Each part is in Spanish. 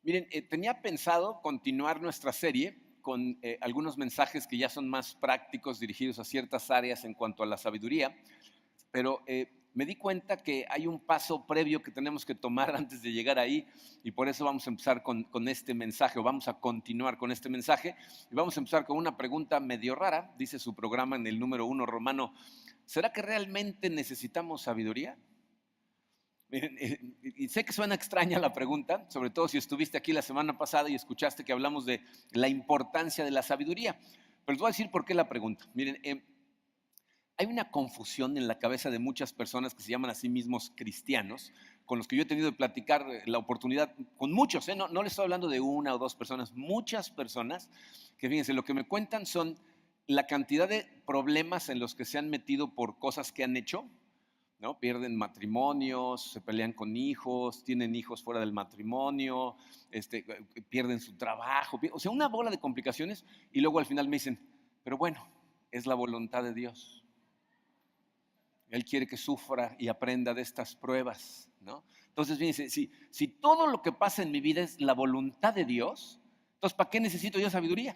Miren, tenía pensado continuar nuestra serie con algunos mensajes que ya son más prácticos, dirigidos a ciertas áreas en cuanto a la sabiduría, pero me di cuenta que hay un paso previo que tenemos que tomar antes de llegar ahí, y por eso vamos a empezar con este mensaje, o vamos a continuar con este mensaje, y vamos a empezar con una pregunta medio rara. Dice su programa en el número 1 romano: ¿será que realmente necesitamos sabiduría? Miren, y sé que suena extraña la pregunta, sobre todo si estuviste aquí la semana pasada y escuchaste que hablamos de la importancia de la sabiduría. Pero les voy a decir por qué la pregunta. Miren, hay una confusión en la cabeza de muchas personas que se llaman a sí mismos cristianos, con los que yo he tenido de platicar la oportunidad, con muchos, no les estoy hablando de una o dos personas, muchas personas que, fíjense, lo que me cuentan son la cantidad de problemas en los que se han metido por cosas que han hecho, ¿no? Pierden matrimonios, se pelean con hijos, tienen hijos fuera del matrimonio, pierden su trabajo, o sea, una bola de complicaciones, y luego al final me dicen, pero bueno, es la voluntad de Dios. Él quiere que sufra y aprenda de estas pruebas, ¿no? Entonces, fíjense, si todo lo que pasa en mi vida es la voluntad de Dios, entonces, ¿para qué necesito yo sabiduría?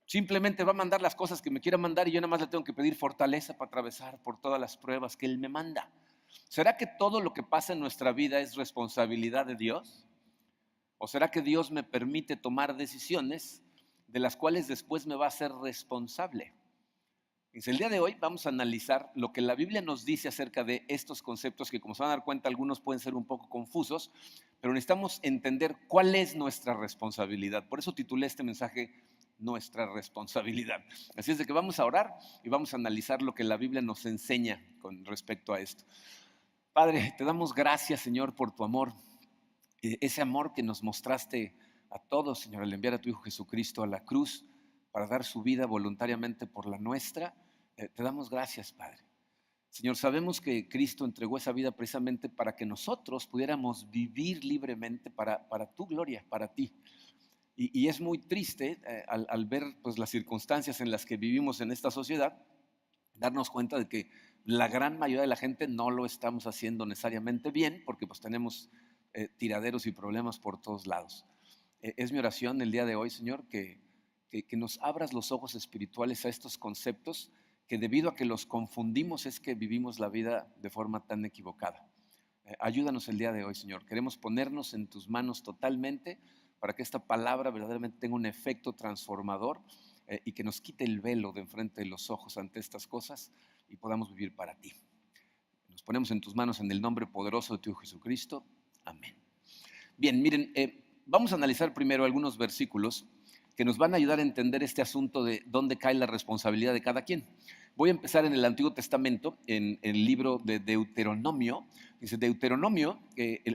Simplemente va a mandar las cosas que me quiera mandar y yo nada más le tengo que pedir fortaleza para atravesar por todas las pruebas que Él me manda. ¿Será que todo lo que pasa en nuestra vida es responsabilidad de Dios? ¿O será que Dios me permite tomar decisiones de las cuales después me va a ser responsable? El día de hoy vamos a analizar lo que la Biblia nos dice acerca de estos conceptos que, como se van a dar cuenta, algunos pueden ser un poco confusos, pero necesitamos entender cuál es nuestra responsabilidad. Por eso titulé este mensaje Nuestra responsabilidad. Así es de que vamos a orar y vamos a analizar lo que la Biblia nos enseña con respecto a esto. Padre, te damos gracias, Señor, por tu amor, ese amor que nos mostraste a todos, Señor, al enviar a tu Hijo Jesucristo a la cruz para dar su vida voluntariamente por la nuestra. Te damos gracias, Padre. Señor, sabemos que Cristo entregó esa vida precisamente para que nosotros pudiéramos vivir libremente para tu gloria, para ti. Y es muy triste al ver pues, las circunstancias en las que vivimos en esta sociedad, darnos cuenta de que la gran mayoría de la gente no lo estamos haciendo necesariamente bien, porque pues tenemos tiraderos y problemas por todos lados. Es mi oración el día de hoy, Señor, que nos abras los ojos espirituales a estos conceptos, que debido a que los confundimos es que vivimos la vida de forma tan equivocada. Ayúdanos el día de hoy, Señor. Queremos ponernos en tus manos totalmente para que esta palabra verdaderamente tenga un efecto transformador y que nos quite el velo de enfrente de los ojos ante estas cosas y podamos vivir para ti. Nos ponemos en tus manos en el nombre poderoso de tu Hijo Jesucristo. Amén. Bien, miren, vamos a analizar primero algunos versículos que nos van a ayudar a entender este asunto de dónde cae la responsabilidad de cada quien. Voy a empezar en el Antiguo Testamento, en el libro de Deuteronomio. Dice Deuteronomio,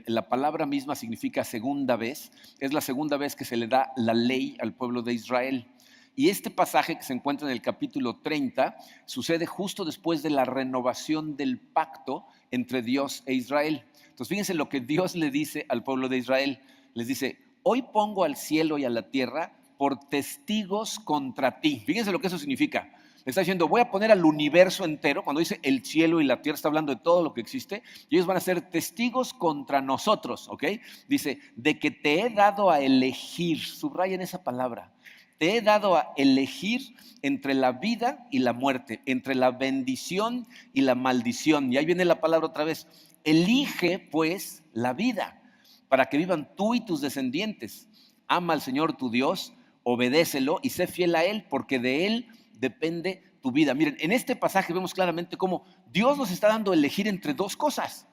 la palabra misma significa segunda vez, es la segunda vez que se le da la ley al pueblo de Israel. Y este pasaje que se encuentra en el capítulo 30 sucede justo después de la renovación del pacto entre Dios e Israel. Entonces fíjense lo que Dios le dice al pueblo de Israel. Les dice, hoy pongo al cielo y a la tierra por testigos contra ti. Fíjense lo que eso significa. Le está diciendo, voy a poner al universo entero. Cuando dice el cielo y la tierra, está hablando de todo lo que existe. Y ellos van a ser testigos contra nosotros, ¿ok? Dice, de que te he dado a elegir. Subrayen esa palabra. Te he dado a elegir entre la vida y la muerte, entre la bendición y la maldición. Y ahí viene la palabra otra vez. Elige pues la vida para que vivan tú y tus descendientes. Ama al Señor tu Dios, obedécelo y sé fiel a Él, porque de Él depende tu vida. Miren, en este pasaje vemos claramente cómo Dios nos está dando a elegir entre dos cosas.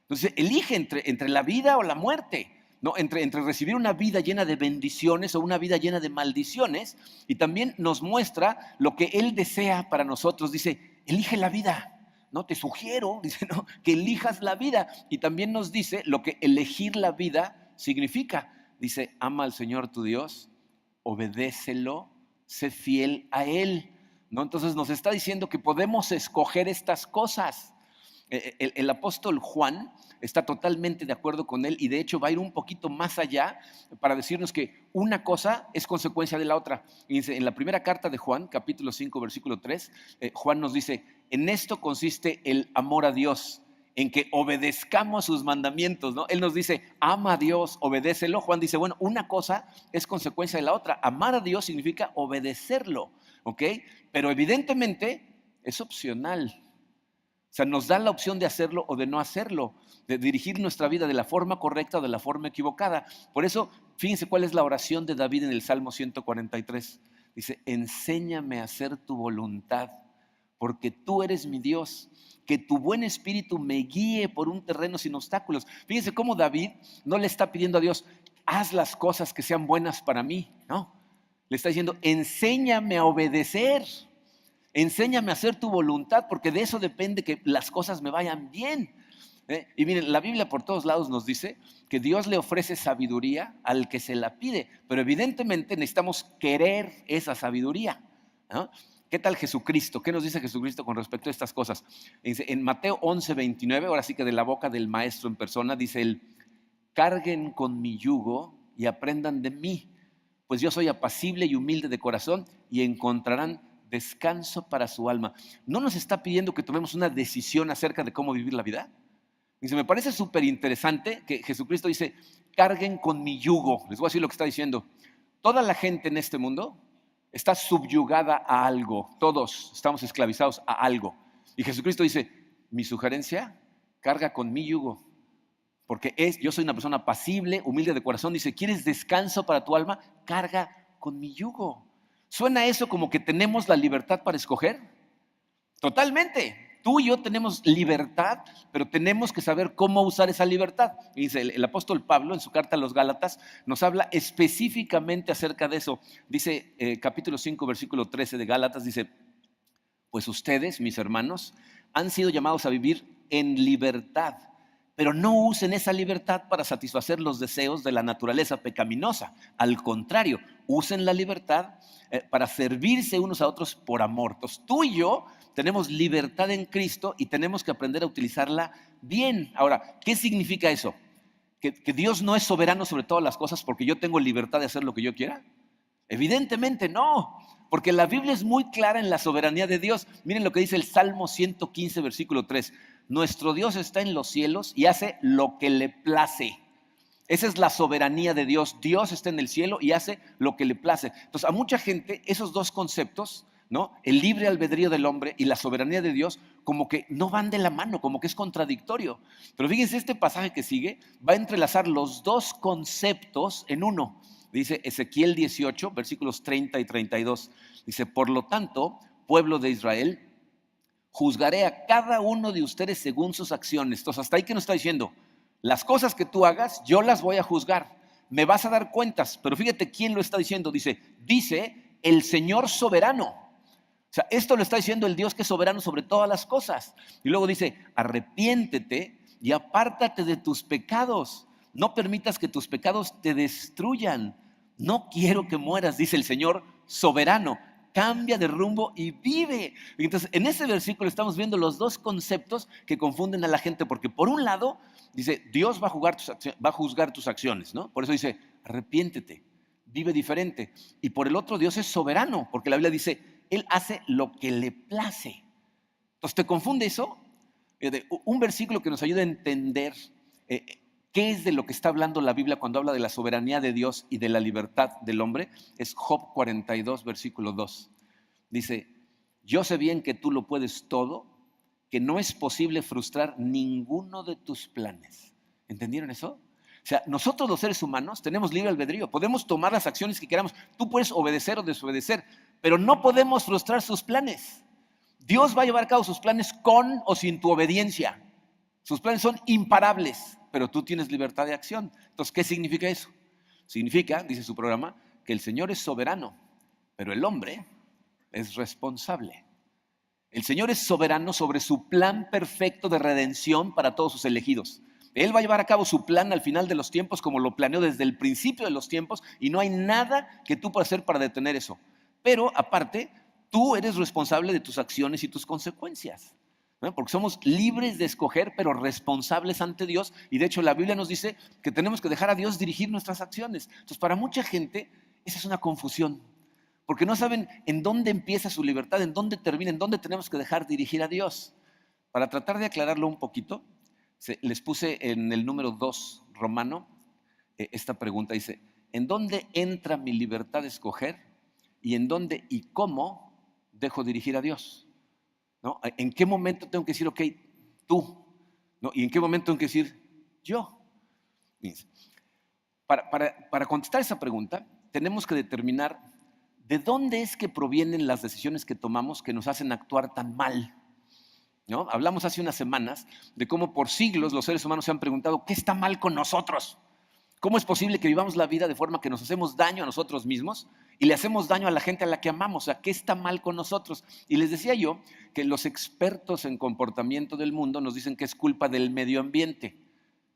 Entonces, elige entre la vida o la muerte, ¿no? Entre recibir una vida llena de bendiciones o una vida llena de maldiciones. Y también nos muestra lo que Él desea para nosotros. Dice, elige la vida. No, te sugiero, dice, no, que elijas la vida. Y también nos dice lo que elegir la vida significa. Dice, ama al Señor tu Dios, obedécelo, sé fiel a Él, ¿no? Entonces nos está diciendo que podemos escoger estas cosas. El apóstol Juan está totalmente de acuerdo con él y de hecho va a ir un poquito más allá para decirnos que una cosa es consecuencia de la otra. Y dice, en la primera carta de Juan, capítulo 5, versículo 3, Juan nos dice, en esto consiste el amor a Dios, en que obedezcamos sus mandamientos, ¿no? Él nos dice, ama a Dios, obedécelo. Juan dice, bueno, una cosa es consecuencia de la otra. Amar a Dios significa obedecerlo, ¿ok? Pero evidentemente es opcional. O sea, nos da la opción de hacerlo o de no hacerlo, de dirigir nuestra vida de la forma correcta o de la forma equivocada. Por eso, fíjense cuál es la oración de David en el Salmo 143. Dice, enséñame a hacer tu voluntad, porque tú eres mi Dios. Que tu buen espíritu me guíe por un terreno sin obstáculos. Fíjense cómo David no le está pidiendo a Dios, haz las cosas que sean buenas para mí. No, le está diciendo, enséñame a obedecer. Enséñame a hacer tu voluntad, porque de eso depende que las cosas me vayan bien. Y miren, la Biblia por todos lados nos dice que Dios le ofrece sabiduría al que se la pide, pero evidentemente necesitamos querer esa sabiduría, ¿no? ¿Qué tal Jesucristo? ¿Qué nos dice Jesucristo con respecto a estas cosas? En Mateo 11:29, ahora sí que de la boca del maestro en persona, dice él, carguen con mi yugo y aprendan de mí, pues yo soy apacible y humilde de corazón y encontrarán descanso para su alma. ¿No nos está pidiendo que tomemos una decisión acerca de cómo vivir la vida? Dice, me parece súper interesante que Jesucristo dice, carguen con mi yugo. Les voy a decir lo que está diciendo. Toda la gente en este mundo está subyugada a algo. Todos estamos esclavizados a algo. Y Jesucristo dice, mi sugerencia, carga con mi yugo. Porque yo soy una persona apacible, humilde de corazón. Dice, ¿quieres descanso para tu alma? Carga con mi yugo. ¿Suena eso como que tenemos la libertad para escoger? Totalmente. Tú y yo tenemos libertad, pero tenemos que saber cómo usar esa libertad. Y dice el apóstol Pablo en su carta a los Gálatas, nos habla específicamente acerca de eso. Dice capítulo 5, versículo 13 de Gálatas, dice, pues ustedes, mis hermanos, han sido llamados a vivir en libertad, pero no usen esa libertad para satisfacer los deseos de la naturaleza pecaminosa. Al contrario, usen la libertad para servirse unos a otros por amor. Entonces, tú y yo tenemos libertad en Cristo y tenemos que aprender a utilizarla bien. Ahora, ¿qué significa eso? ¿Que Dios no es soberano sobre todas las cosas porque yo tengo libertad de hacer lo que yo quiera? Evidentemente no, porque la Biblia es muy clara en la soberanía de Dios. Miren lo que dice el Salmo 115, versículo 3. Nuestro Dios está en los cielos y hace lo que le place. Esa es la soberanía de Dios. Dios está en el cielo y hace lo que le place. Entonces, a mucha gente esos dos conceptos, ¿no? El libre albedrío del hombre y la soberanía de Dios, como que no van de la mano, como que es contradictorio. Pero fíjense, este pasaje que sigue va a entrelazar los dos conceptos en uno. Dice Ezequiel 18, versículos 30 y 32. Dice, por lo tanto, pueblo de Israel, juzgaré a cada uno de ustedes según sus acciones. Entonces, hasta ahí que nos está diciendo, las cosas que tú hagas, yo las voy a juzgar. Me vas a dar cuentas. Pero fíjate quién lo está diciendo. Dice el Señor soberano. O sea, esto lo está diciendo el Dios que es soberano sobre todas las cosas. Y luego dice, arrepiéntete y apártate de tus pecados. No permitas que tus pecados te destruyan. No quiero que mueras, dice el Señor soberano. Cambia de rumbo y vive. Entonces, en ese versículo estamos viendo los dos conceptos que confunden a la gente, porque por un lado dice, Dios va a juzgar tus acciones, ¿no? Por eso dice, arrepiéntete, vive diferente. Y por el otro, Dios es soberano, porque la Biblia dice, Él hace lo que le place. Entonces, ¿te confunde eso? Un versículo que nos ayuda a entender ¿qué es de lo que está hablando la Biblia cuando habla de la soberanía de Dios y de la libertad del hombre? Es Job 42, versículo 2. Dice, yo sé bien que tú lo puedes todo, que no es posible frustrar ninguno de tus planes. ¿Entendieron eso? O sea, nosotros los seres humanos tenemos libre albedrío, podemos tomar las acciones que queramos. Tú puedes obedecer o desobedecer, pero no podemos frustrar sus planes. Dios va a llevar a cabo sus planes con o sin tu obediencia. Sus planes son imparables, pero tú tienes libertad de acción. Entonces, ¿qué significa eso? Significa, dice su programa, que el Señor es soberano, pero el hombre es responsable. El Señor es soberano sobre su plan perfecto de redención para todos sus elegidos. Él va a llevar a cabo su plan al final de los tiempos como lo planeó desde el principio de los tiempos y no hay nada que tú puedas hacer para detener eso. Pero aparte, tú eres responsable de tus acciones y tus consecuencias. ¿No? Porque somos libres de escoger, pero responsables ante Dios. Y de hecho la Biblia nos dice que tenemos que dejar a Dios dirigir nuestras acciones. Entonces, para mucha gente, esa es una confusión. Porque no saben en dónde empieza su libertad, en dónde termina, en dónde tenemos que dejar dirigir a Dios. Para tratar de aclararlo un poquito, Les puse en el número 2 romano esta pregunta. Dice, ¿en dónde entra mi libertad de escoger? ¿Y en dónde y cómo dejo dirigir a Dios? ¿No? ¿En qué momento tengo que decir, ok, tú? ¿No? ¿Y en qué momento tengo que decir, yo? Fíjense, para contestar esa pregunta, tenemos que determinar de dónde es que provienen las decisiones que tomamos que nos hacen actuar tan mal, ¿no? Hablamos hace unas semanas de cómo por siglos los seres humanos se han preguntado, ¿qué está mal con nosotros? ¿Cómo es posible que vivamos la vida de forma que nos hacemos daño a nosotros mismos y le hacemos daño a la gente a la que amamos? O sea, ¿qué está mal con nosotros? Y les decía yo que los expertos en comportamiento del mundo nos dicen que es culpa del medio ambiente,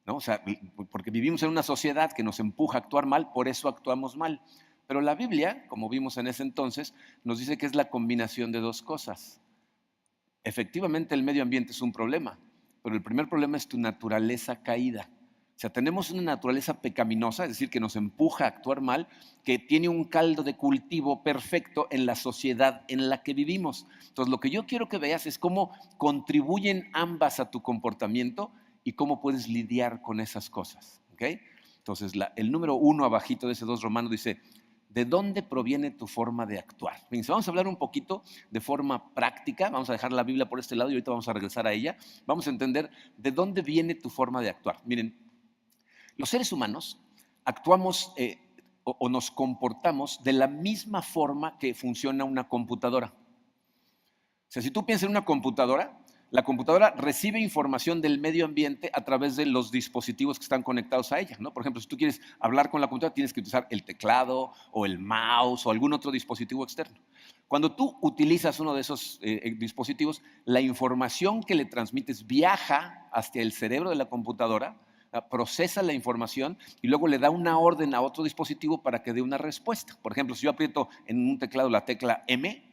¿no? O sea, porque vivimos en una sociedad que nos empuja a actuar mal, por eso actuamos mal. Pero la Biblia, como vimos en ese entonces, nos dice que es la combinación de dos cosas. Efectivamente, el medio ambiente es un problema, pero el primer problema es tu naturaleza caída. O sea, tenemos una naturaleza pecaminosa, es decir, que nos empuja a actuar mal, que tiene un caldo de cultivo perfecto en la sociedad en la que vivimos. Entonces, lo que yo quiero que veas es cómo contribuyen ambas a tu comportamiento y cómo puedes lidiar con esas cosas. ¿Okay? Entonces, el número 1 abajito de ese 2 romano dice, ¿de dónde proviene tu forma de actuar? Fíjense, vamos a hablar un poquito de forma práctica, vamos a dejar la Biblia por este lado y ahorita vamos a regresar a ella. Vamos a entender de dónde viene tu forma de actuar. Miren, los seres humanos actuamos o nos comportamos de la misma forma que funciona una computadora. O sea, si tú piensas en una computadora, la computadora recibe información del medio ambiente a través de los dispositivos que están conectados a ella, ¿no? Por ejemplo, si tú quieres hablar con la computadora, tienes que utilizar el teclado o el mouse o algún otro dispositivo externo. Cuando tú utilizas uno de esos dispositivos, la información que le transmites viaja hacia el cerebro de la computadora, procesa la información y luego le da una orden a otro dispositivo para que dé una respuesta. Por ejemplo, si yo aprieto en un teclado la tecla M,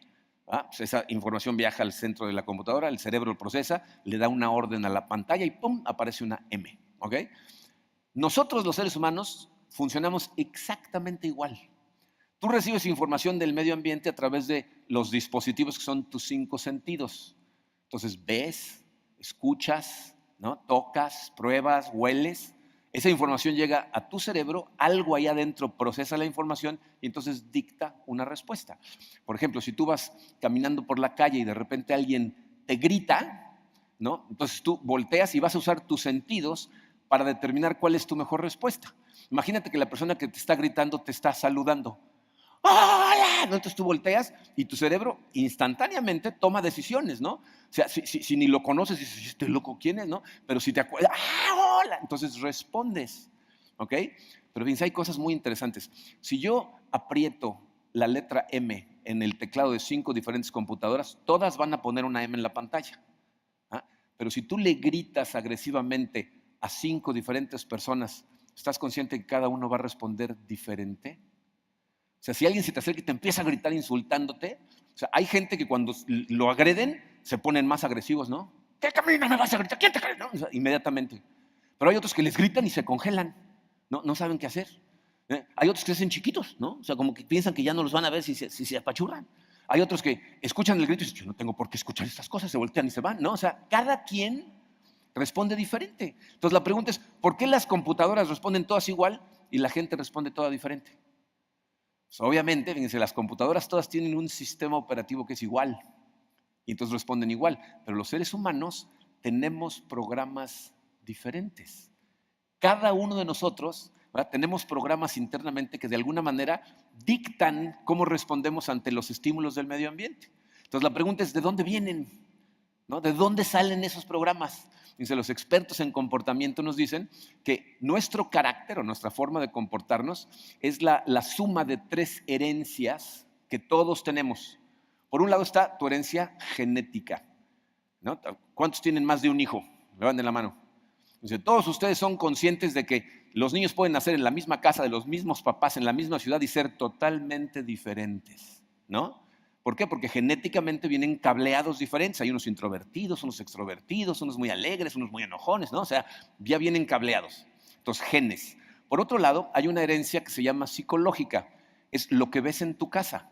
pues esa información viaja al centro de la computadora, el cerebro lo procesa, le da una orden a la pantalla y ¡pum!, aparece una M. ¿Okay? Nosotros los seres humanos funcionamos exactamente igual. Tú recibes información del medio ambiente a través de los dispositivos que son tus 5 sentidos. Entonces ves, escuchas, ¿no? Tocas, pruebas, hueles. Esa información llega a tu cerebro, algo ahí adentro procesa la información y entonces dicta una respuesta. Por ejemplo, si tú vas caminando por la calle y de repente alguien te grita, ¿no? Entonces tú volteas y vas a usar tus sentidos para determinar cuál es tu mejor respuesta. Imagínate que la persona que te está gritando te está saludando. ¡Hola! Entonces tú volteas y tu cerebro instantáneamente toma decisiones, ¿no? O sea, si ni lo conoces, dices, este loco, ¿quién es, no? Pero si te acuerdas, ¡ah, hola! Entonces respondes, ¿ok? Pero fíjense, hay cosas muy interesantes. Si yo aprieto la letra M en el teclado de 5 diferentes computadoras, todas van a poner una M en la pantalla. ¿Ah? Pero si tú le gritas agresivamente a 5 diferentes personas, ¿estás consciente que cada uno va a responder diferente? O sea, si alguien se te acerca y te empieza a gritar insultándote, o sea, hay gente que cuando lo agreden se ponen más agresivos, ¿no? ¿Qué camino me vas a gritar? ¿Quién te cree? ¿No? O sea, inmediatamente. Pero hay otros que les gritan y se congelan, ¿no? No saben qué hacer. Hay otros que se hacen chiquitos, ¿no? O sea, como que piensan que ya no los van a ver si se apachurran. Hay otros que escuchan el grito y dicen, yo no tengo por qué escuchar estas cosas, se voltean y se van, ¿no? O sea, cada quien responde diferente. Entonces la pregunta es, ¿por qué las computadoras responden todas igual y la gente responde toda diferente? Obviamente, fíjense, las computadoras todas tienen un sistema operativo que es igual y entonces responden igual, pero los seres humanos tenemos programas diferentes. Cada uno de nosotros, ¿verdad?, tenemos programas internamente que de alguna manera dictan cómo respondemos ante los estímulos del medio ambiente. Entonces la pregunta es, ¿de dónde vienen? ¿No? ¿De dónde salen esos programas? Dice, los expertos en comportamiento nos dicen que nuestro carácter o nuestra forma de comportarnos es la suma de 3 herencias que todos tenemos. Por un lado está tu herencia genética, ¿no? ¿Cuántos tienen más de un hijo? Levanten la mano. Dice, todos ustedes son conscientes de que los niños pueden nacer en la misma casa de los mismos papás, en la misma ciudad y ser totalmente diferentes, ¿no? ¿Por qué? Porque genéticamente vienen cableados diferentes. Hay unos introvertidos, unos extrovertidos, unos muy alegres, unos muy enojones, ¿no? O sea, ya vienen cableados. Entonces, genes. Por otro lado, hay una herencia que se llama psicológica. Es lo que ves en tu casa.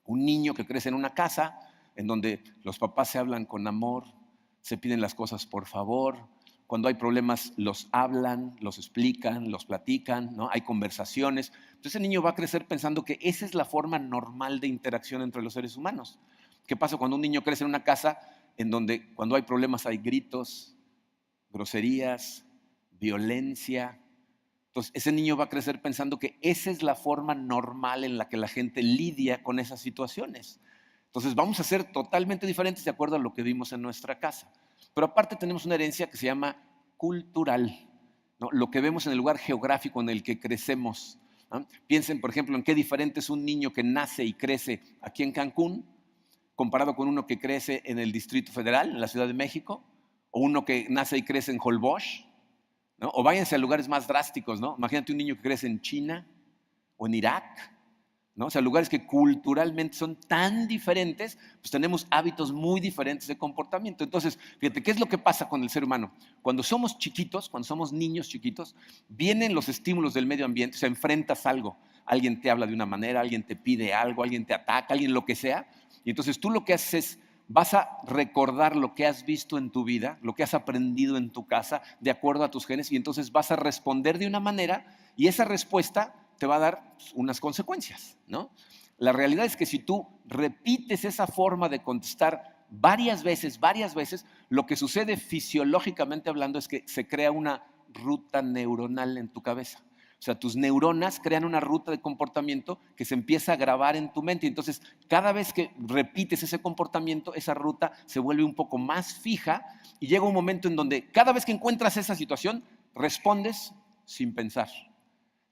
Un niño que crece en una casa en donde los papás se hablan con amor, se piden las cosas por favor, Cuando hay problemas, los hablan, los explican, los platican, ¿no? Hay conversaciones. Entonces el niño va a crecer pensando que esa es la forma normal de interacción entre los seres humanos. ¿Qué pasa cuando un niño crece en una casa en donde cuando hay problemas hay gritos, groserías, violencia? Entonces ese niño va a crecer pensando que esa es la forma normal en la que la gente lidia con esas situaciones. Entonces vamos a ser totalmente diferentes de acuerdo a lo que vimos en nuestra casa. Pero aparte tenemos una herencia que se llama cultural, ¿no? Lo que vemos en el lugar geográfico en el que crecemos, ¿no? Piensen, por ejemplo, en qué diferente es un niño que nace y crece aquí en Cancún comparado con uno que crece en el Distrito Federal, en la Ciudad de México, o uno que nace y crece en Holbox, ¿no? O váyanse a lugares más drásticos, ¿no? Imagínate un niño que crece en China o en Irak, ¿no? O sea, lugares que culturalmente son tan diferentes, pues tenemos hábitos muy diferentes de comportamiento. Entonces, fíjate, ¿qué es lo que pasa con el ser humano? Cuando somos chiquitos, cuando somos niños chiquitos, vienen los estímulos del medio ambiente, o sea, enfrentas algo. Alguien te habla de una manera, alguien te pide algo, alguien te ataca, alguien lo que sea. Y entonces tú lo que haces es, vas a recordar lo que has visto en tu vida, lo que has aprendido en tu casa, de acuerdo a tus genes, y entonces vas a responder de una manera y esa respuesta te va a dar unas consecuencias, ¿no? La realidad es que si tú repites esa forma de contestar varias veces, lo que sucede fisiológicamente hablando es que se crea una ruta neuronal en tu cabeza. O sea, tus neuronas crean una ruta de comportamiento que se empieza a grabar en tu mente. Entonces, cada vez que repites ese comportamiento, esa ruta se vuelve un poco más fija y llega un momento en donde cada vez que encuentras esa situación, respondes sin pensar.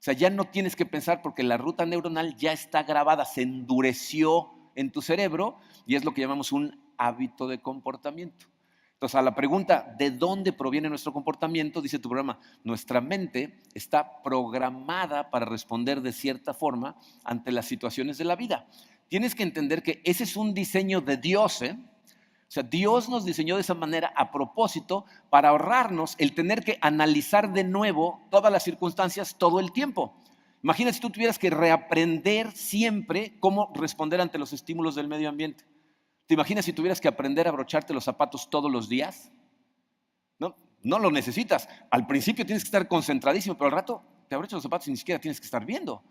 O sea, ya no tienes que pensar porque la ruta neuronal ya está grabada, se endureció en tu cerebro y es lo que llamamos un hábito de comportamiento. Entonces, a la pregunta, ¿de dónde proviene nuestro comportamiento? Dice tu programa, nuestra mente está programada para responder de cierta forma ante las situaciones de la vida. Tienes que entender que ese es un diseño de Dios, ¿eh? O sea, Dios nos diseñó de esa manera a propósito para ahorrarnos el tener que analizar de nuevo todas las circunstancias todo el tiempo. Imagina si tú tuvieras que reaprender siempre cómo responder ante los estímulos del medio ambiente. ¿Te imaginas si tuvieras que aprender a abrocharte los zapatos todos los días? No, no lo necesitas. Al principio tienes que estar concentradísimo, pero al rato te abrochas los zapatos y ni siquiera tienes que estar viendo.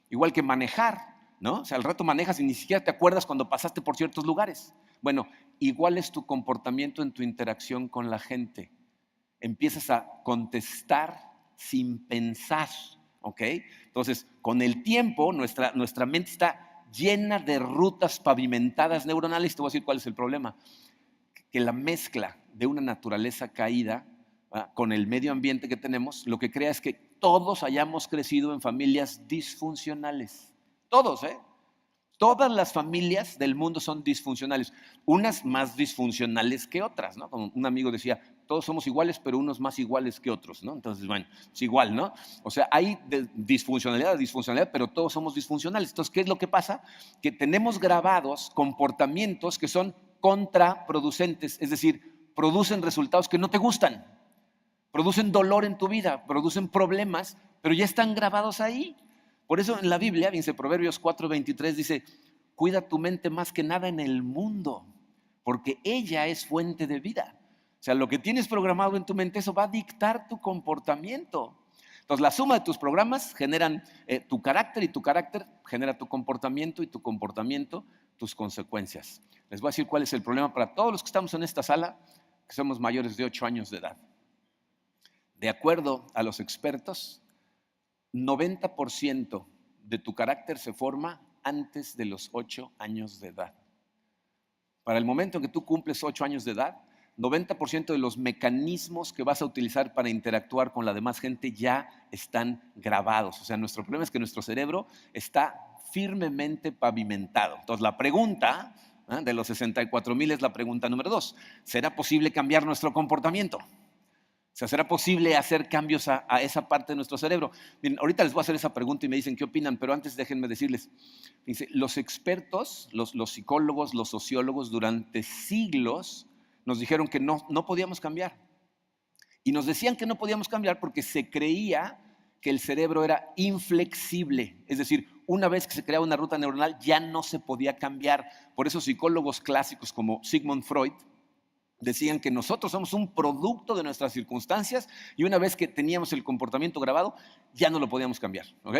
Igual que manejar, ¿no? O sea, al rato manejas y ni siquiera te acuerdas cuando pasaste por ciertos lugares. Bueno, igual es tu comportamiento en tu interacción con la gente. Empiezas a contestar sin pensar, ¿ok? Entonces, con el tiempo, nuestra mente está llena de rutas pavimentadas neuronales. Te voy a decir cuál es el problema. Que la mezcla de una naturaleza caída, ¿verdad?, con el medio ambiente que tenemos, lo que crea es que todos hayamos crecido en familias disfuncionales. Todos, ¿eh? Todas las familias del mundo son disfuncionales, unas más disfuncionales que otras, ¿no? Como un amigo decía, todos somos iguales, pero unos más iguales que otros, ¿no? Entonces, bueno, es igual, ¿no? O sea, hay disfuncionalidad, pero todos somos disfuncionales. Entonces, ¿qué es lo que pasa? Que tenemos grabados comportamientos que son contraproducentes, es decir, producen resultados que no te gustan, producen dolor en tu vida, producen problemas, pero ya están grabados ahí. Por eso en la Biblia, dice Proverbios 4:23, dice, cuida tu mente más que nada en el mundo, porque ella es fuente de vida. O sea, lo que tienes programado en tu mente, eso va a dictar tu comportamiento. Entonces, la suma de tus programas generan tu carácter y tu carácter genera tu comportamiento y tu comportamiento tus consecuencias. Les voy a decir cuál es el problema para todos los que estamos en esta sala, que somos mayores de 8 años de edad. De acuerdo a los expertos, 90% de tu carácter se forma antes de los 8 años de edad. Para el momento en que tú cumples 8 años de edad, 90% de los mecanismos que vas a utilizar para interactuar con la demás gente ya están grabados. O sea, nuestro problema es que nuestro cerebro está firmemente pavimentado. Entonces, la pregunta de los 64,000 es la pregunta número 2. ¿Será posible cambiar nuestro comportamiento? O sea, ¿será posible hacer cambios a esa parte de nuestro cerebro? Miren, ahorita les voy a hacer esa pregunta y me dicen qué opinan, pero antes déjenme decirles, dice, los expertos, los psicólogos, los sociólogos durante siglos nos dijeron que no podíamos cambiar. Y nos decían que no podíamos cambiar porque se creía que el cerebro era inflexible. Es decir, una vez que se creaba una ruta neuronal ya no se podía cambiar. Por eso psicólogos clásicos como Sigmund Freud Decían que nosotros somos un producto de nuestras circunstancias y una vez que teníamos el comportamiento grabado, ya no lo podíamos cambiar. ¿Ok?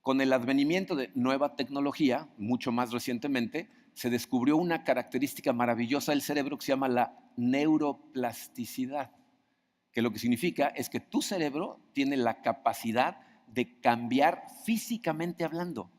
Con el advenimiento de nueva tecnología, mucho más recientemente, se descubrió una característica maravillosa del cerebro que se llama la neuroplasticidad, que lo que significa es que tu cerebro tiene la capacidad de cambiar físicamente hablando.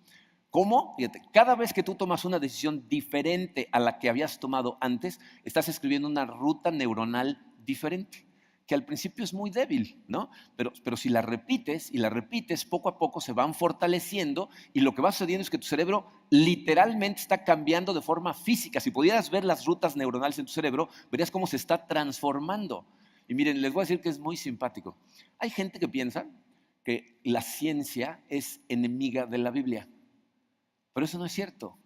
¿Cómo? Fíjate, cada vez que tú tomas una decisión diferente a la que habías tomado antes, estás escribiendo una ruta neuronal diferente, que al principio es muy débil, ¿no? Pero si la repites y la repites, poco a poco se van fortaleciendo y lo que va sucediendo es que tu cerebro literalmente está cambiando de forma física. Si pudieras ver las rutas neuronales en tu cerebro, verías cómo se está transformando. Y miren, les voy a decir que es muy simpático. Hay gente que piensa que la ciencia es enemiga de la Biblia. Pero eso no es cierto.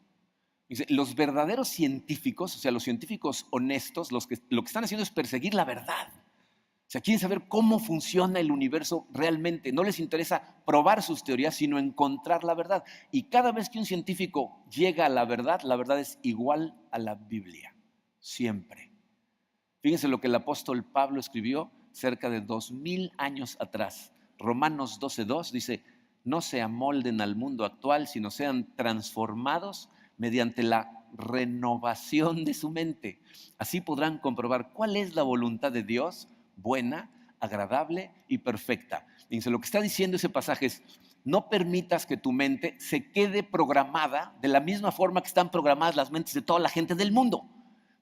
Dice, los verdaderos científicos, o sea, los científicos honestos, lo que están haciendo es perseguir la verdad. O sea, quieren saber cómo funciona el universo realmente. No les interesa probar sus teorías, sino encontrar la verdad. Y cada vez que un científico llega a la verdad es igual a la Biblia. Siempre. Fíjense lo que el apóstol Pablo escribió cerca de 2000 años atrás. Romanos 12:2 dice, no se amolden al mundo actual, sino sean transformados mediante la renovación de su mente. Así podrán comprobar cuál es la voluntad de Dios, buena, agradable y perfecta. Fíjense, lo que está diciendo ese pasaje es, no permitas que tu mente se quede programada de la misma forma que están programadas las mentes de toda la gente del mundo.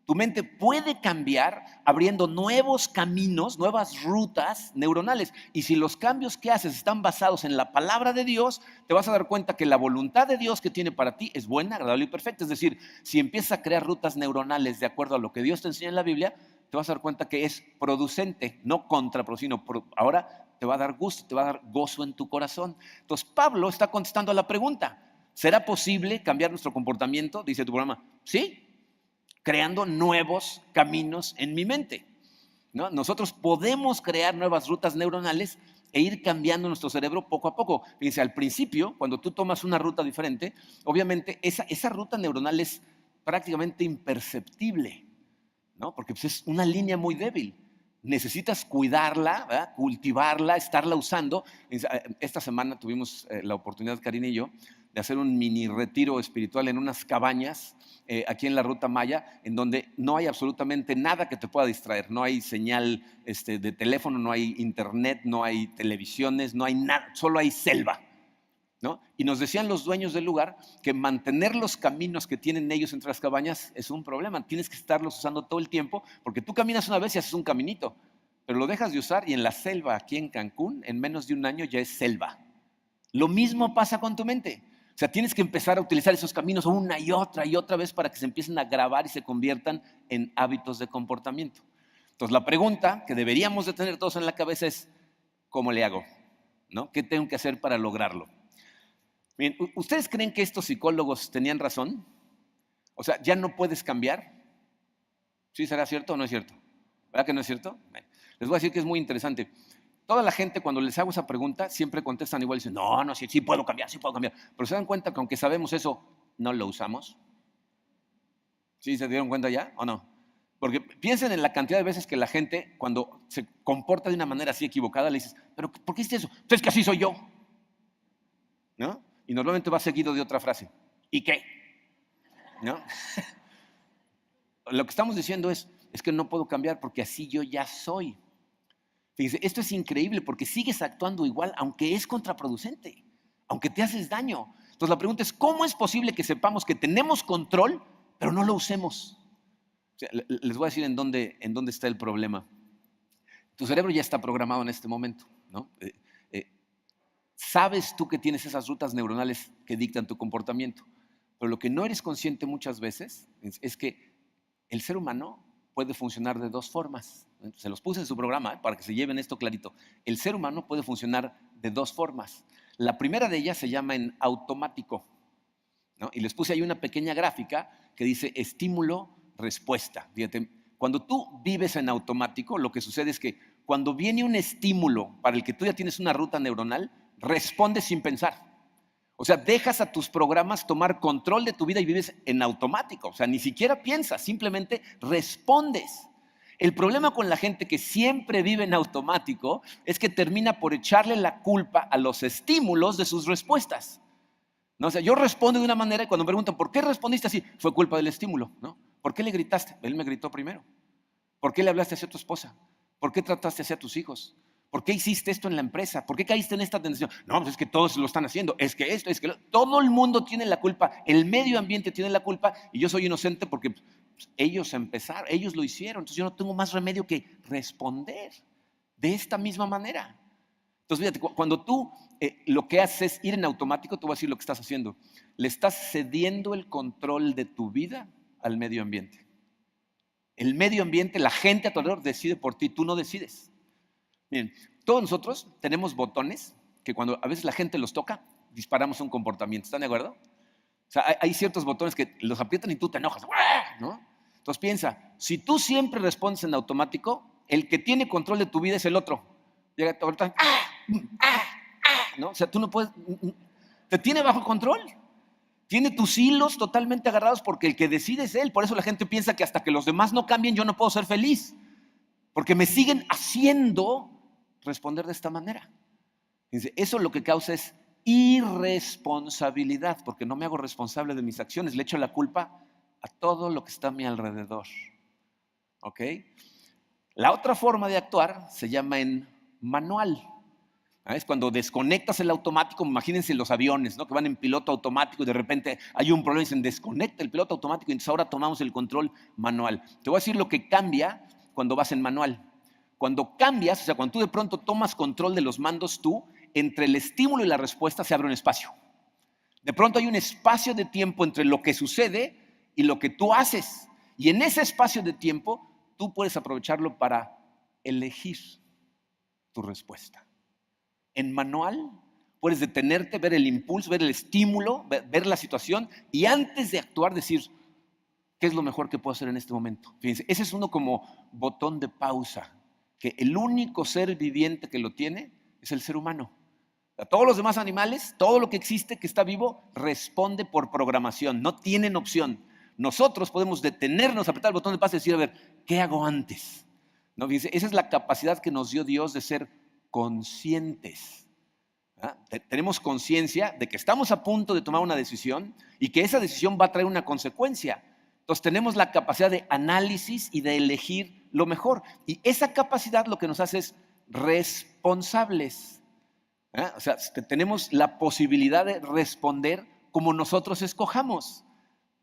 Tu mente puede cambiar abriendo nuevos caminos, nuevas rutas neuronales. Y si los cambios que haces están basados en la palabra de Dios, te vas a dar cuenta que la voluntad de Dios que tiene para ti es buena, agradable y perfecta. Es decir, si empiezas a crear rutas neuronales de acuerdo a lo que Dios te enseña en la Biblia, te vas a dar cuenta que es producente, no contraproducente. Ahora te va a dar gusto, te va a dar gozo en tu corazón. Entonces Pablo está contestando a la pregunta, ¿será posible cambiar nuestro comportamiento? Dice tu programa, sí, creando nuevos caminos en mi mente, ¿no? Nosotros podemos crear nuevas rutas neuronales e ir cambiando nuestro cerebro poco a poco. Fíjense, al principio, cuando tú tomas una ruta diferente, obviamente esa ruta neuronal es prácticamente imperceptible, ¿no? Porque pues, es una línea muy débil. Necesitas cuidarla, ¿verdad? Cultivarla, estarla usando. Esta semana tuvimos la oportunidad, Karina y yo, de hacer un mini retiro espiritual en unas cabañas aquí en la Ruta Maya, en donde no hay absolutamente nada que te pueda distraer. No hay señal de teléfono, no hay internet, no hay televisiones, no hay nada, solo hay selva, ¿no? Y nos decían los dueños del lugar que mantener los caminos que tienen ellos entre las cabañas es un problema. Tienes que estarlos usando todo el tiempo, porque tú caminas una vez y haces un caminito, pero lo dejas de usar y en la selva aquí en Cancún, en menos de un año ya es selva. Lo mismo pasa con tu mente. O sea, tienes que empezar a utilizar esos caminos una y otra vez para que se empiecen a grabar y se conviertan en hábitos de comportamiento. Entonces, la pregunta que deberíamos de tener todos en la cabeza es, ¿cómo le hago? ¿No? ¿Qué tengo que hacer para lograrlo? Bien, ¿ustedes creen que estos psicólogos tenían razón? O sea, ¿ya no puedes cambiar? ¿Sí será cierto o no es cierto? ¿Verdad que no es cierto? Bueno, les voy a decir que es muy interesante. Toda la gente, cuando les hago esa pregunta, siempre contestan igual y dicen, no, sí puedo cambiar, sí puedo cambiar. Pero se dan cuenta que aunque sabemos eso, no lo usamos. ¿Sí se dieron cuenta ya o no? Porque piensen en la cantidad de veces que la gente, cuando se comporta de una manera así equivocada, le dices, ¿pero por qué hiciste eso? Pues es que así soy yo, ¿no? Y normalmente va seguido de otra frase. ¿Y qué? ¿No? Lo que estamos diciendo es que no puedo cambiar porque así yo ya soy. Fíjense, esto es increíble porque sigues actuando igual, aunque es contraproducente, aunque te haces daño. Entonces la pregunta es, ¿cómo es posible que sepamos que tenemos control, pero no lo usemos? O sea, les voy a decir en dónde está el problema. Tu cerebro ya está programado en este momento, ¿no? Sabes tú que tienes esas rutas neuronales que dictan tu comportamiento, pero lo que no eres consciente muchas veces es que el ser humano puede funcionar de dos formas. Se los puse en su programa para que se lleven esto clarito. El ser humano puede funcionar de dos formas. La primera de ellas se llama en automático, ¿no? Y les puse ahí una pequeña gráfica que dice estímulo-respuesta. Fíjate, cuando tú vives en automático, lo que sucede es que cuando viene un estímulo para el que tú ya tienes una ruta neuronal, respondes sin pensar. O sea, dejas a tus programas tomar control de tu vida y vives en automático. O sea, ni siquiera piensas, simplemente respondes. El problema con la gente que siempre vive en automático es que termina por echarle la culpa a los estímulos de sus respuestas, ¿no? O sea, yo respondo de una manera y cuando me preguntan, ¿por qué respondiste así? Fue culpa del estímulo, ¿no? ¿Por qué le gritaste? Él me gritó primero. ¿Por qué le hablaste hacia tu esposa? ¿Por qué trataste hacia tus hijos? ¿Por qué hiciste esto en la empresa? ¿Por qué caíste en esta tentación? No, pues es que todos lo están haciendo. Es que esto, es que todo el mundo tiene la culpa. El medio ambiente tiene la culpa y yo soy inocente porque ellos empezaron, ellos lo hicieron. Entonces yo no tengo más remedio que responder de esta misma manera. Entonces fíjate, cuando tú lo que haces es ir en automático, te voy a decir lo que estás haciendo. Le estás cediendo el control de tu vida al medio ambiente. El medio ambiente, la gente a tu alrededor decide por ti, tú no decides. Miren, todos nosotros tenemos botones que cuando a veces la gente los toca, disparamos un comportamiento. ¿Están de acuerdo? O sea, hay ciertos botones que los aprietan y tú te enojas, ¿no? Entonces piensa, si tú siempre respondes en automático, el que tiene control de tu vida es el otro. Llega ahorita, ¿no? O sea, tú no puedes, te tiene bajo control. Tiene tus hilos totalmente agarrados porque el que decide es él. Por eso la gente piensa que hasta que los demás no cambien yo no puedo ser feliz. Porque me siguen haciendo responder de esta manera. Fíjense, eso lo que causa es irresponsabilidad, porque no me hago responsable de mis acciones. Le echo la culpa a todo lo que está a mi alrededor. ¿Ok? La otra forma de actuar se llama en manual. Es cuando desconectas el automático. Imagínense los aviones, ¿no? Que van en piloto automático y de repente hay un problema y dicen desconecta el piloto automático y entonces ahora tomamos el control manual. Te voy a decir lo que cambia cuando vas en manual. Cuando cambias, o sea, cuando tú de pronto tomas control de los mandos tú, entre el estímulo y la respuesta se abre un espacio. De pronto hay un espacio de tiempo entre lo que sucede y lo que tú haces. Y en ese espacio de tiempo tú puedes aprovecharlo para elegir tu respuesta. En manual puedes detenerte, ver el impulso, ver el estímulo, ver la situación y antes de actuar decir, ¿qué es lo mejor que puedo hacer en este momento? Fíjense, ese es uno como botón de pausa, que el único ser viviente que lo tiene es el ser humano. A todos los demás animales, todo lo que existe que está vivo, responde por programación, no tienen opción. Nosotros podemos detenernos, apretar el botón de pausa y decir, a ver, ¿qué hago antes? ¿No? Fíjense, esa es la capacidad que nos dio Dios de ser conscientes. Tenemos conciencia de que estamos a punto de tomar una decisión y que esa decisión va a traer una consecuencia. Entonces tenemos la capacidad de análisis y de elegir lo mejor. Y esa capacidad lo que nos hace es responsables. O sea, tenemos la posibilidad de responder como nosotros escojamos,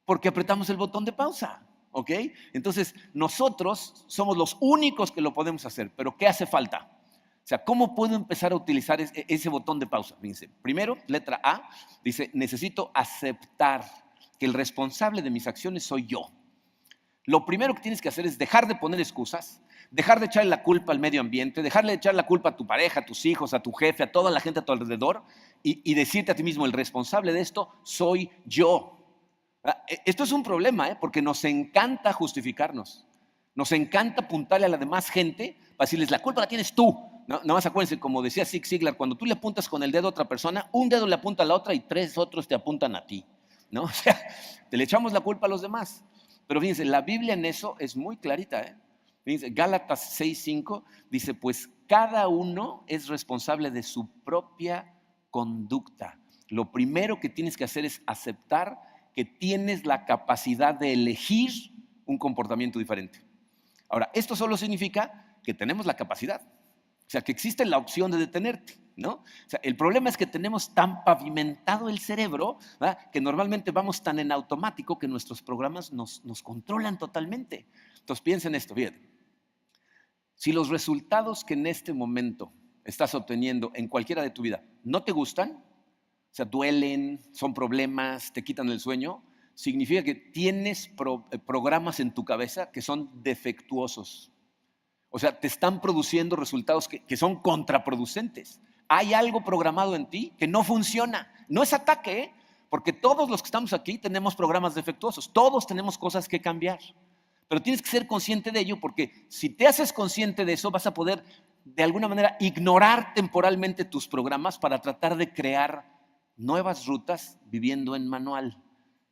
porque apretamos el botón de pausa. ¿Ok? Entonces nosotros somos los únicos que lo podemos hacer, pero ¿qué hace falta? O sea, ¿cómo puedo empezar a utilizar ese botón de pausa? Fíjense, primero, letra A, dice, necesito aceptar que el responsable de mis acciones soy yo. Lo primero que tienes que hacer es dejar de poner excusas, dejar de echarle la culpa al medio ambiente, dejarle de echar la culpa a tu pareja, a tus hijos, a tu jefe, a toda la gente a tu alrededor y decirte a ti mismo, el responsable de esto soy yo. Esto es un problema, porque nos encanta justificarnos. Nos encanta apuntarle a la demás gente para decirles, la culpa la tienes tú. No, nada más acuérdense, como decía Zig Ziglar, cuando tú le apuntas con el dedo a otra persona, un dedo le apunta a la otra y 3 otros te apuntan a ti, ¿no? O sea, te le echamos la culpa a los demás. Pero fíjense, la Biblia en eso es muy clarita, Fíjense, Gálatas 6:5 dice, pues cada uno es responsable de su propia conducta. Lo primero que tienes que hacer es aceptar que tienes la capacidad de elegir un comportamiento diferente. Ahora, esto solo significa que tenemos la capacidad. O sea, que existe la opción de detenerte, ¿no? O sea, el problema es que tenemos tan pavimentado el cerebro, ¿verdad? Que normalmente vamos tan en automático que nuestros programas nos controlan totalmente. Entonces piensen esto, fíjate. Si los resultados que en este momento estás obteniendo en cualquiera de tu vida no te gustan, o sea, duelen, son problemas, te quitan el sueño, significa que tienes programas en tu cabeza que son defectuosos. O sea, te están produciendo resultados que son contraproducentes. Hay algo programado en ti que no funciona. No es ataque, porque todos los que estamos aquí tenemos programas defectuosos. Todos tenemos cosas que cambiar. Pero tienes que ser consciente de ello, porque si te haces consciente de eso, vas a poder, de alguna manera, ignorar temporalmente tus programas para tratar de crear nuevas rutas viviendo en manual.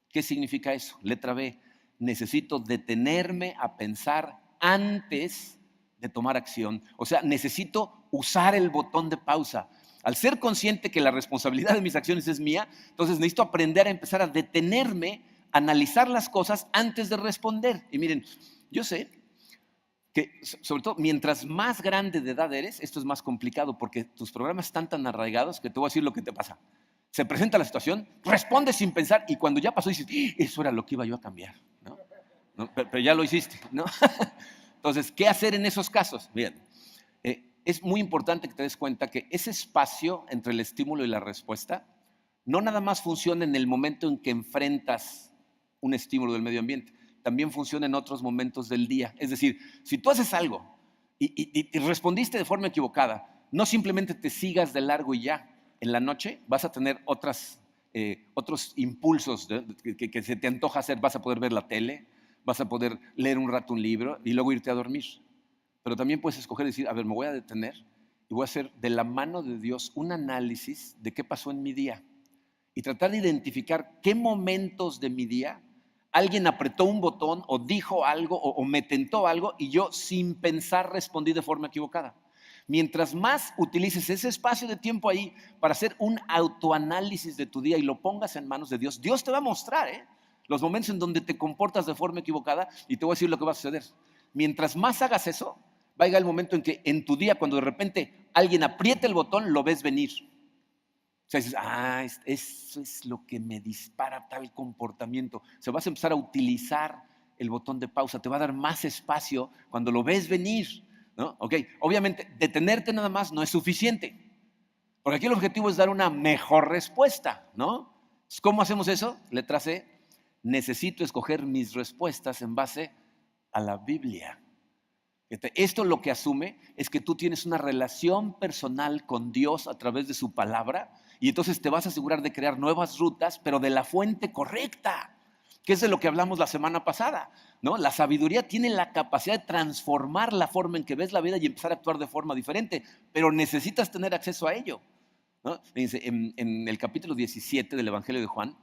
¿Qué significa eso? Letra B, necesito detenerme a pensar antes de tomar acción. O sea, necesito usar el botón de pausa. Al ser consciente que la responsabilidad de mis acciones es mía, entonces necesito aprender a empezar a detenerme, a analizar las cosas antes de responder. Y miren, yo sé que sobre todo mientras más grande de edad eres, esto es más complicado porque tus programas están tan arraigados que te voy a decir lo que te pasa. Se presenta la situación, respondes sin pensar y cuando ya pasó dices, eso era lo que iba yo a cambiar, ¿no? ¿No? Pero ya lo hiciste, ¿no? Entonces, ¿qué hacer en esos casos? Bien, es muy importante que te des cuenta que ese espacio entre el estímulo y la respuesta no nada más funciona en el momento en que enfrentas un estímulo del medio ambiente, también funciona en otros momentos del día. Es decir, si tú haces algo y respondiste de forma equivocada, no simplemente te sigas de largo y ya. En la noche vas a tener otros impulsos que se te antoja hacer. Vas a poder ver la tele, vas a poder leer un rato un libro y luego irte a dormir. Pero también puedes escoger decir, a ver, me voy a detener y voy a hacer de la mano de Dios un análisis de qué pasó en mi día y tratar de identificar qué momentos de mi día alguien apretó un botón o dijo algo o me tentó algo y yo sin pensar respondí de forma equivocada. Mientras más utilices ese espacio de tiempo ahí para hacer un autoanálisis de tu día y lo pongas en manos de Dios, Dios te va a mostrar los momentos en donde te comportas de forma equivocada y te voy a decir lo que va a suceder. Mientras más hagas eso, va a llegar el momento en que en tu día, cuando de repente alguien aprieta el botón, lo ves venir. O sea, dices, eso es lo que me dispara tal comportamiento. Se vas a empezar a utilizar el botón de pausa, te va a dar más espacio cuando lo ves venir, ¿no? Ok, obviamente, detenerte nada más no es suficiente, porque aquí el objetivo es dar una mejor respuesta, ¿no? ¿Cómo hacemos eso? Letra C, necesito escoger mis respuestas en base a la Biblia. Esto lo que asume es que tú tienes una relación personal con Dios a través de su palabra y entonces te vas a asegurar de crear nuevas rutas, pero de la fuente correcta, que es de lo que hablamos la semana pasada, ¿no? La sabiduría tiene la capacidad de transformar la forma en que ves la vida y empezar a actuar de forma diferente, pero necesitas tener acceso a ello, ¿no? Fíjense, en el capítulo 17 del Evangelio de Juan,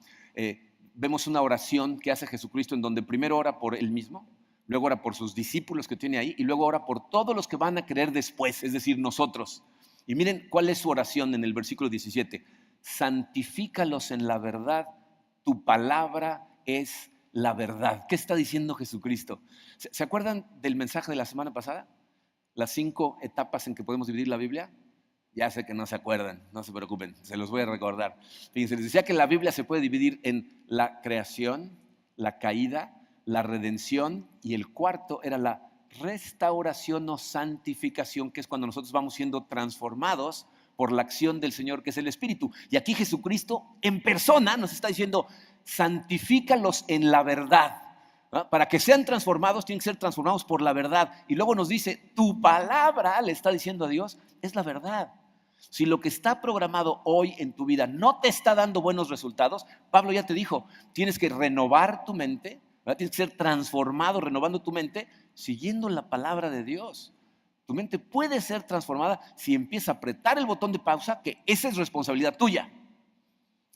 vemos una oración que hace Jesucristo en donde primero ora por él mismo, luego ora por sus discípulos que tiene ahí y luego ora por todos los que van a creer después, es decir, nosotros. Y miren cuál es su oración en el versículo 17. Santifícalos en la verdad, tu palabra es la verdad. ¿Qué está diciendo Jesucristo? ¿Se acuerdan del mensaje de la semana pasada? Las 5 etapas en que podemos dividir la Biblia. Ya sé que no se acuerdan, no se preocupen, se los voy a recordar. Fíjense, les decía que la Biblia se puede dividir en la creación, la caída, la redención y el cuarto era la restauración o santificación, que es cuando nosotros vamos siendo transformados por la acción del Señor, que es el Espíritu. Y aquí Jesucristo en persona nos está diciendo, santifícalos en la verdad. ¿No? Para que sean transformados, tienen que ser transformados por la verdad. Y luego nos dice, tu palabra, le está diciendo a Dios, es la verdad. Si lo que está programado hoy en tu vida no te está dando buenos resultados, Pablo ya te dijo, tienes que renovar tu mente, ¿verdad? Tienes que ser transformado, renovando tu mente, siguiendo la palabra de Dios. Tu mente puede ser transformada si empiezas a apretar el botón de pausa, que esa es responsabilidad tuya.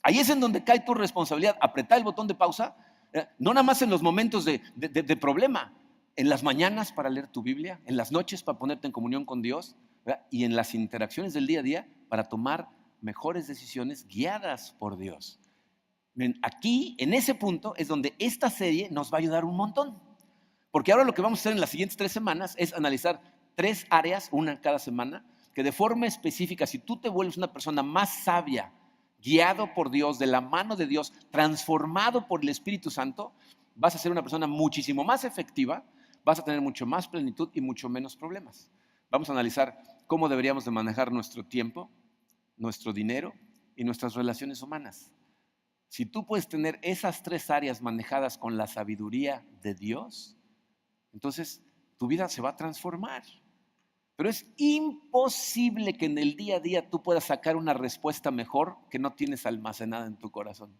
Ahí es en donde cae tu responsabilidad, apretar el botón de pausa, no nada más en los momentos de problema, en las mañanas para leer tu Biblia, en las noches para ponerte en comunión con Dios, ¿verdad? Y en las interacciones del día a día para tomar mejores decisiones guiadas por Dios. Aquí, en ese punto, es donde esta serie nos va a ayudar un montón. Porque ahora lo que vamos a hacer en las siguientes 3 semanas es analizar 3 áreas, una cada semana, que de forma específica, si tú te vuelves una persona más sabia, guiado por Dios, de la mano de Dios, transformado por el Espíritu Santo, vas a ser una persona muchísimo más efectiva, vas a tener mucho más plenitud y mucho menos problemas. Vamos a analizar cómo deberíamos de manejar nuestro tiempo, nuestro dinero y nuestras relaciones humanas. Si tú puedes tener esas 3 áreas manejadas con la sabiduría de Dios, entonces tu vida se va a transformar. Pero es imposible que en el día a día tú puedas sacar una respuesta mejor que no tienes almacenada en tu corazón.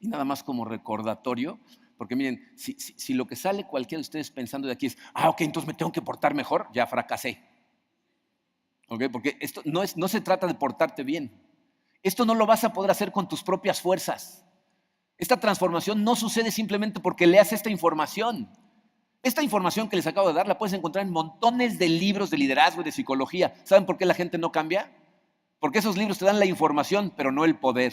Y nada más como recordatorio, porque miren, si lo que sale cualquiera de ustedes pensando de aquí es, ok, entonces me tengo que portar mejor, ya fracasé. ¿Ok? Porque esto no se trata de portarte bien. Esto no lo vas a poder hacer con tus propias fuerzas. Esta transformación no sucede simplemente porque leas esta información. Esta información que les acabo de dar la puedes encontrar en montones de libros de liderazgo y de psicología. ¿Saben por qué la gente no cambia? Porque esos libros te dan la información, pero no el poder.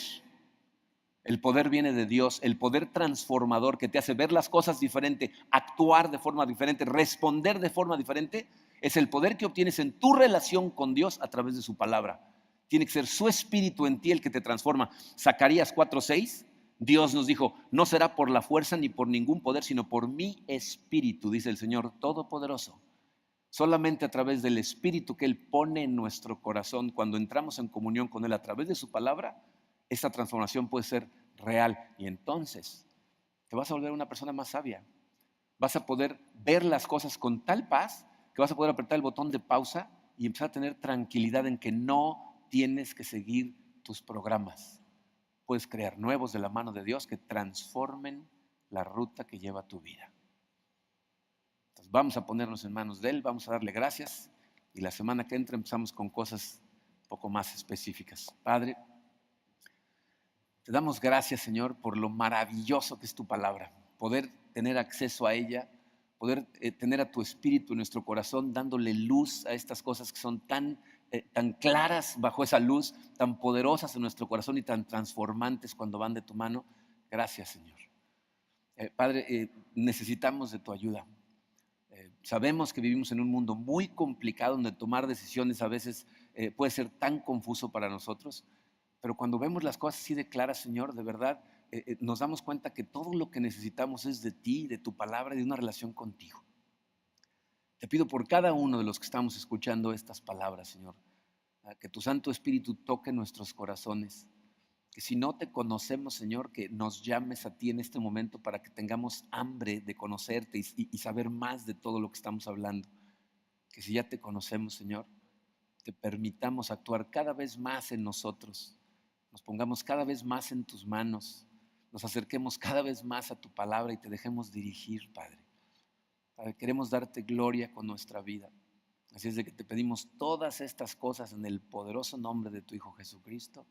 El poder viene de Dios, el poder transformador que te hace ver las cosas diferente, actuar de forma diferente, responder de forma diferente, es el poder que obtienes en tu relación con Dios a través de su palabra. Tiene que ser su espíritu en ti el que te transforma. Zacarías 4:6, Dios nos dijo, no será por la fuerza ni por ningún poder, sino por mi espíritu, dice el Señor Todopoderoso. Solamente a través del espíritu que Él pone en nuestro corazón, cuando entramos en comunión con Él a través de su palabra, esta transformación puede ser real. Y entonces te vas a volver una persona más sabia. Vas a poder ver las cosas con tal paz que vas a poder apretar el botón de pausa y empezar a tener tranquilidad en que no tienes que seguir tus programas. Puedes crear nuevos de la mano de Dios que transformen la ruta que lleva tu vida. Entonces vamos a ponernos en manos de Él, vamos a darle gracias y la semana que entra empezamos con cosas un poco más específicas. Padre, te damos gracias, Señor, por lo maravilloso que es tu palabra, poder tener acceso a ella, poder tener a tu espíritu en nuestro corazón, dándole luz a estas cosas que son tan claras bajo esa luz, tan poderosas en nuestro corazón y tan transformantes cuando van de tu mano. Gracias, Señor. Padre, necesitamos de tu ayuda. Sabemos que vivimos en un mundo muy complicado donde tomar decisiones a veces puede ser tan confuso para nosotros. Pero cuando vemos las cosas así de claras, Señor, de verdad, nos damos cuenta que todo lo que necesitamos es de ti, de tu palabra y de una relación contigo. Te pido por cada uno de los que estamos escuchando estas palabras, Señor, que tu Santo Espíritu toque nuestros corazones. Que si no te conocemos, Señor, que nos llames a ti en este momento para que tengamos hambre de conocerte y saber más de todo lo que estamos hablando. Que si ya te conocemos, Señor, te permitamos actuar cada vez más en nosotros. Nos pongamos cada vez más en tus manos, nos acerquemos cada vez más a tu palabra y te dejemos dirigir, Padre. Padre, queremos darte gloria con nuestra vida. Así es de que te pedimos todas estas cosas en el poderoso nombre de tu Hijo Jesucristo.